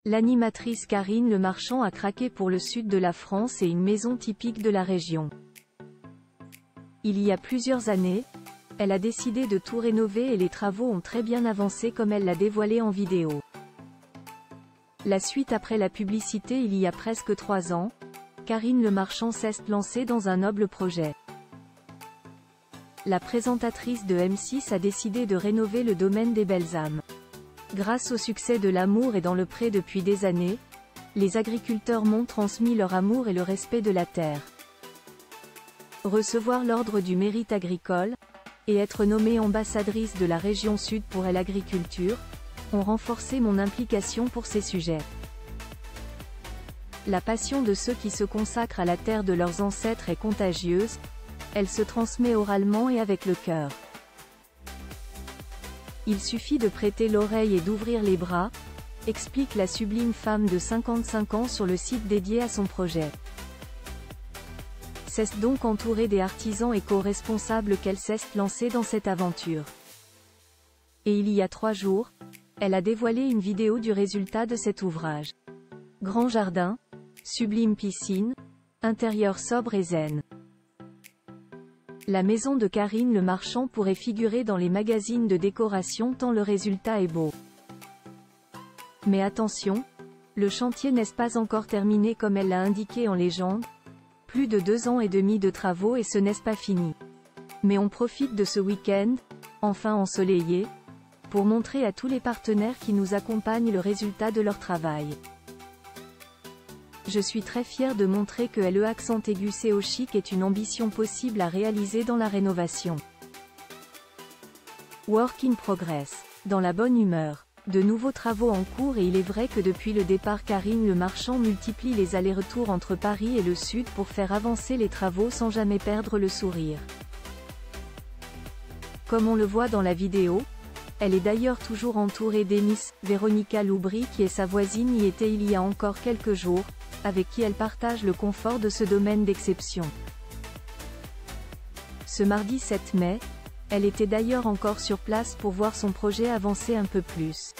L'animatrice Karine Le Marchand a craqué pour le sud de la France et une maison typique de la région. Il y a plusieurs années, elle a décidé de tout rénover et les travaux ont très bien avancé comme elle l'a dévoilé en vidéo. La suite après la publicité il y a presque 3 ans, Karine Le Marchand s'est lancée dans un noble projet. La présentatrice de M6 a décidé de rénover le domaine des Belles Âmes. Grâce au succès de L'amour est dans le pré depuis des années, les agriculteurs m'ont transmis leur amour et le respect de la terre. Recevoir l'ordre du mérite agricole, et être nommée ambassadrice de la région Sud pour l'agriculture, ont renforcé mon implication pour ces sujets. La passion de ceux qui se consacrent à la terre de leurs ancêtres est contagieuse, elle se transmet oralement et avec le cœur. Il suffit de prêter l'oreille et d'ouvrir les bras, explique la sublime femme de 55 ans sur le site dédié à son projet. C'est donc entourée des artisans éco-responsables qu'elle s'est lancée dans cette aventure. Et il y a 3 jours, elle a dévoilé une vidéo du résultat de cet ouvrage. Grand jardin, sublime piscine, intérieur sobre et zen. La maison de Karine Le Marchand pourrait figurer dans les magazines de décoration tant le résultat est beau. Mais attention, le chantier n'est pas encore terminé comme elle l'a indiqué en légende. Plus de 2 ans et demi de travaux et ce n'est pas fini. Mais on profite de ce week-end, enfin ensoleillé, pour montrer à tous les partenaires qui nous accompagnent le résultat de leur travail. Je suis très fière de montrer que le accent aigu au chic est une ambition possible à réaliser dans la rénovation. Work in progress. Dans la bonne humeur. De nouveaux travaux en cours et il est vrai que depuis le départ Karine Le Marchand multiplie les allers-retours entre Paris et le Sud pour faire avancer les travaux sans jamais perdre le sourire. Comme on le voit dans la vidéo, elle est d'ailleurs toujours entourée d'Ennis, Véronica Loubry qui est sa voisine y était il y a encore quelques jours, avec qui elle partage le confort de ce domaine d'exception. Ce mardi 7 mai, elle était d'ailleurs encore sur place pour voir son projet avancer un peu plus.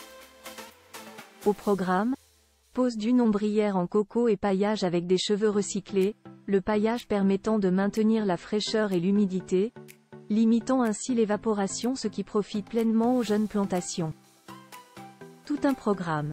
Au programme, pose d'une ombrière en coco et paillage avec des cheveux recyclés, le paillage permettant de maintenir la fraîcheur et l'humidité, limitant ainsi l'évaporation ce qui profite pleinement aux jeunes plantations. Tout un programme.